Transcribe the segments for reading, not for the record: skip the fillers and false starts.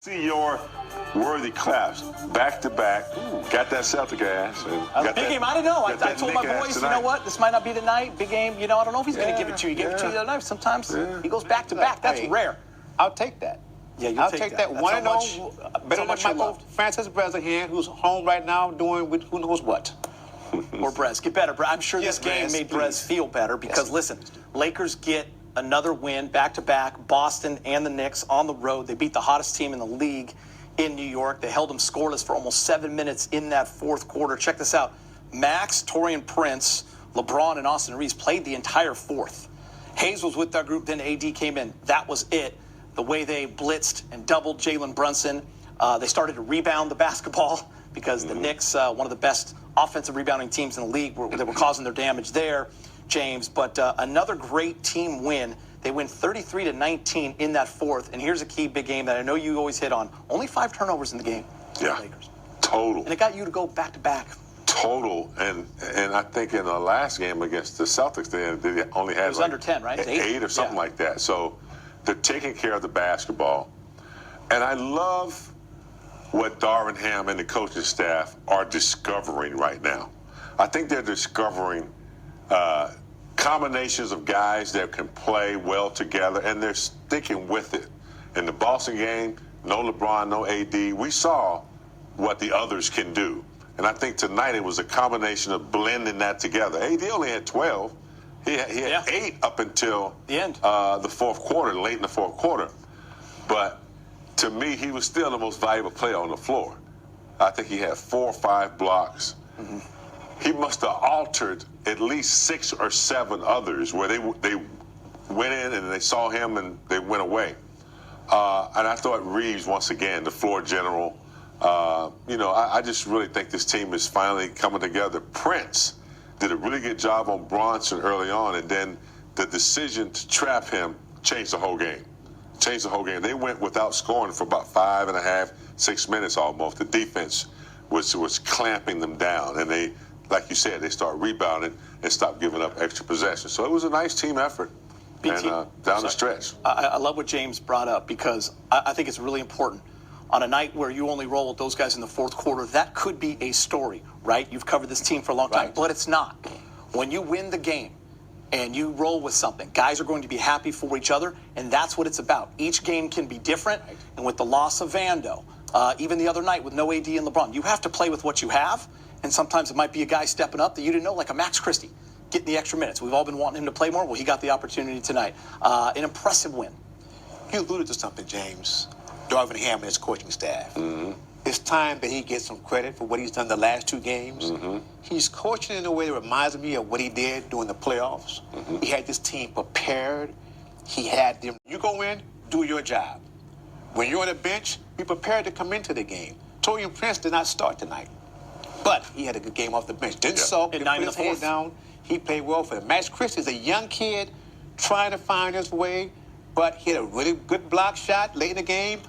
See your worthy claps back to back. Got that Celtic ass. Big game. I don't know. I told my boys, you know what? This might not be the night. Big game. You know, I don't know if he's going to give it to you. He gave it to you the other night. Sometimes he goes back to back. That's rare. I'll take that. Yeah, I'll take that. One and all, better than Michael Francis Brezahan, who's home right now doing with who knows what. Or Brez. Get better. I'm sure this game made Brez feel better because, listen, Lakers get another win back-to-back, Boston and the Knicks on the road. They beat the hottest team in the league in New York. They held them scoreless for almost 7 minutes in that fourth quarter. Check this out. Max, Taurean Prince, LeBron, and Austin Reeves played the entire fourth. Hayes was with that group, then AD came in. That was it. The way they blitzed and doubled Jalen Brunson. They started to rebound the basketball because the Knicks, one of the best offensive rebounding teams in the league, they were causing their damage there, James. But another great team win. They win 33-19 in that fourth. And here's a key big game that I know you always hit on. Only 5 turnovers in the game. Yeah, Lakers. Total. And it got you to go back-to-back. Total. And I think in the last game against the Celtics, they only had it was under 10, right? 8 or something like that. So they're taking care of the basketball. And I love what Darvin Ham and the coaching staff are discovering right now. I think they're discovering combinations of guys that can play well together, and they're sticking with it. In the Boston game, no LeBron, no AD. We saw what the others can do. And I think tonight it was a combination of blending that together. AD only had 12. He had 8 up until the end, the fourth quarter, late in the fourth quarter. But to me, he was still the most valuable player on the floor. I think he had 4 or 5 blocks. He must have altered at least 6 or 7 others where they went in and they saw him and they went away. And I thought Reeves, once again, the floor general, I just really think this team is finally coming together. Prince did a really good job on Brunson early on, and then the decision to trap him changed the whole game. Changed the whole game. They went without scoring for about 5.5, 6 minutes almost. The defense was clamping them down, and they, like you said, they start rebounding and stop giving up extra possessions. So it was a nice team effort down the stretch. I love what James brought up because I think it's really important. On a night where you only roll with those guys in the fourth quarter, that could be a story, right? You've covered this team for a long time, but it's not. When you win the game and you roll with something, guys are going to be happy for each other, and that's what it's about. Each game can be different, and with the loss of Vando, even the other night with no AD and LeBron, you have to play with what you have, and sometimes it might be a guy stepping up that you didn't know, like a Max Christie, getting the extra minutes. We've all been wanting him to play more. Well, he got the opportunity tonight. An impressive win. You alluded to something, James. Darvin Ham and his coaching staff. It's time that he gets some credit for what he's done the last 2 games. He's coaching in a way that reminds me of what he did during the playoffs. He had this team prepared. He had them. You go in, do your job. When you're on the bench, be prepared to come into the game. Taurean Prince did not start tonight, but he had a good game off the bench. Didn't sulk, didn't put his head down. He played well for them. Max Christie is a young kid trying to find his way, but he had a really good block shot late in the game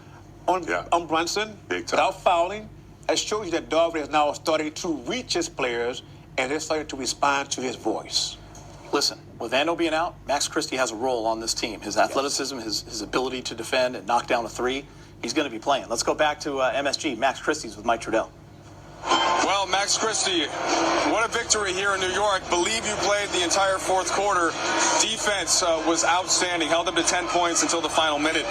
on Brunson without fouling. That shows you that Darvin is now starting to reach his players, and they're starting to respond to his voice. Listen, with Vando being out, Max Christie has a role on this team. His athleticism, his ability to defend and knock down a 3, he's going to be playing. Let's go back to MSG. Max Christie's with Mike Trudell. Well, Max Christie, what a victory here in New York. Believe you played the entire fourth quarter. Defense was outstanding, held them to 10 points until the final minute.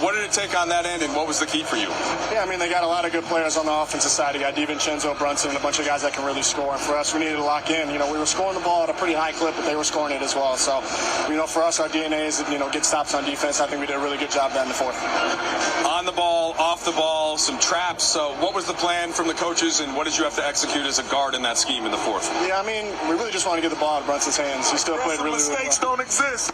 What did it take on that end, and what was the key for you? Yeah, I mean, they got a lot of good players on the offensive side. You got DiVincenzo, Brunson, and a bunch of guys that can really score. And for us, we needed to lock in. You know, we were scoring the ball at a pretty high clip, but they were scoring it as well. So, for us, our DNA is, get stops on defense. I think we did a really good job there in the fourth. On the ball, off the ball, some traps. So what was the plan from the coaches, and what did you have to execute as a guard in that scheme in the fourth? Yeah, I mean, we really just want to get the ball out of Brunson's hands. He still played really, really well. Mistakes don't exist.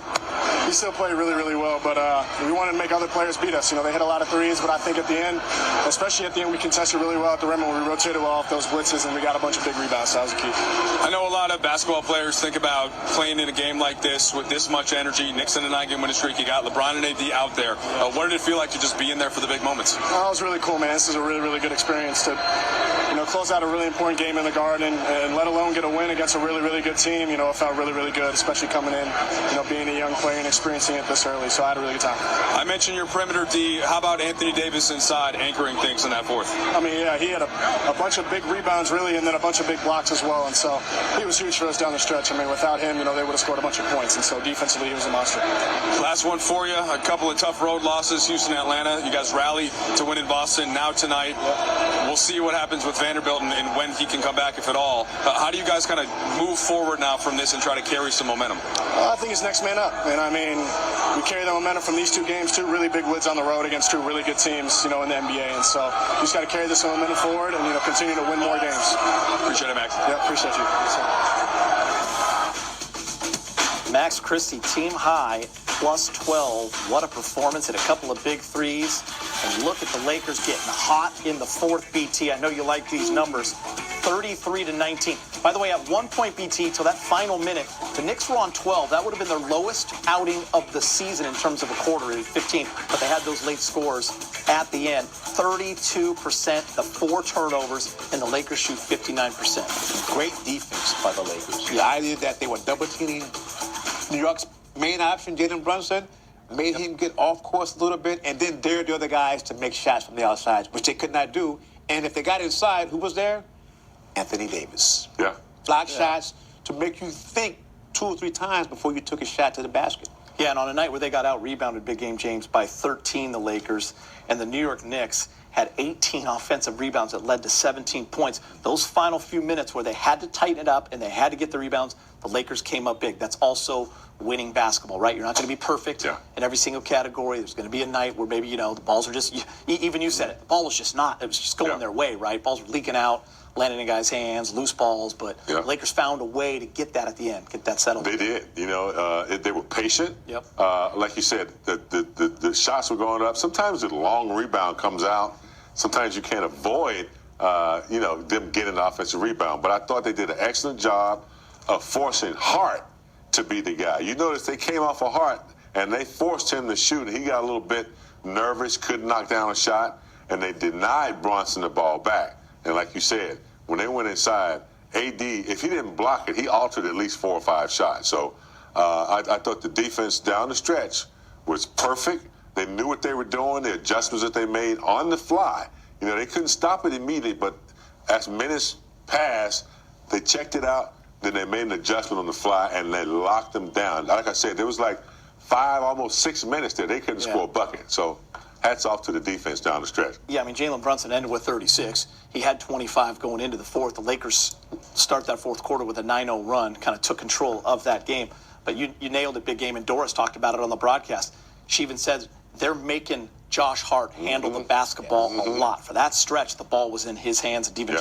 He still played really, really well, but we wanted to make other players beat us. They hit a lot of threes, but I think at the end, especially at the end, we contested really well at the rim, and we rotated well off those blitzes, and we got a bunch of big rebounds, so that was the key. I know a lot of basketball players think about playing in a game like this with this much energy. Knicks in a 9-game winning streak. You got LeBron and AD out there. What did it feel like to just be in there for the big moments? It was really cool, man. This is a really, really good experience to, close out a really important game in the Garden, and let alone get a win against a really, really good team. It felt really, really good, especially coming in, being a young player and experiencing it this early, so I had a really good time. I mentioned your perimeter D. How about Anthony Davis inside anchoring things in that fourth? I mean, yeah, he had a bunch of big rebounds, really, and then a bunch of big blocks as well, and so he was huge for us down the stretch. I mean, without him, they would have scored a bunch of points, and so defensively, he was a monster. Last one for you. A couple of tough road losses, Houston, Atlanta. You guys rally to win in Boston. Now tonight, we'll see what happens with Vanderbilt and when he can come back, if at all. How do you guys kind of move forward now from this and try to carry some momentum? I think it's next man up, and I mean, we carry the momentum from these two games, two really big wins on the road against two really good teams, in the NBA, and so we just got to carry this momentum forward and continue to win more games. Appreciate it, Max. Yeah, appreciate you. Max Christie, team high, plus 12. What a performance, hit a couple of big threes. And look at the Lakers getting hot in the fourth, BT. I know you like these numbers. 33-19. By the way, at 1 point, BT, till that final minute, the Knicks were on 12. That would have been their lowest outing of the season in terms of a quarter, 15. But they had those late scores at the end. 32%, the 4 turnovers, and the Lakers shoot 59%. Great defense by the Lakers. The idea that they were double-teaming New York's main option, Jalen Brunson, made him get off course a little bit and then dared the other guys to make shots from the outside, which they could not do. And if they got inside, who was there? Anthony Davis. Yeah. Block shots to make you think 2 or 3 times before you took a shot to the basket. Yeah, and on a night where they got out-rebounded, Big Game James, by 13, the Lakers, and the New York Knicks had 18 offensive rebounds that led to 17 points. Those final few minutes where they had to tighten it up and they had to get the rebounds, the Lakers came up big. That's also winning basketball, right? You're not going to be perfect in every single category. There's going to be a night where maybe, the balls are just, even you said it, the ball was just not, it was just going their way, right? Balls were leaking out, landing in guys' hands, loose balls, but the Lakers found a way to get that at the end, get that settled. They did. They were patient. Yep. Like you said, the shots were going up. Sometimes the long rebound comes out. Sometimes you can't avoid, them getting the offensive rebound. But I thought they did an excellent job of forcing Hart to be the guy. You notice they came off of Hart, and they forced him to shoot. He got a little bit nervous, couldn't knock down a shot, and they denied Brunson the ball back. And like you said, when they went inside, AD, if he didn't block it, he altered at least 4 or 5 shots. So I thought the defense down the stretch was perfect. They knew what they were doing, the adjustments that they made on the fly. They couldn't stop it immediately, but as minutes passed, they checked it out, then they made an adjustment on the fly, and they locked them down. Like I said, there was like 5, almost 6 minutes there. They couldn't score a bucket. So hats off to the defense down the stretch. Yeah, I mean, Jalen Brunson ended with 36. He had 25 going into the fourth. The Lakers start that fourth quarter with a 9-0 run, kind of took control of that game. But you nailed it, Big Game, and Doris talked about it on the broadcast. She even said they're making Josh Hart handle the basketball a lot. For that stretch, the ball was in his hands. And even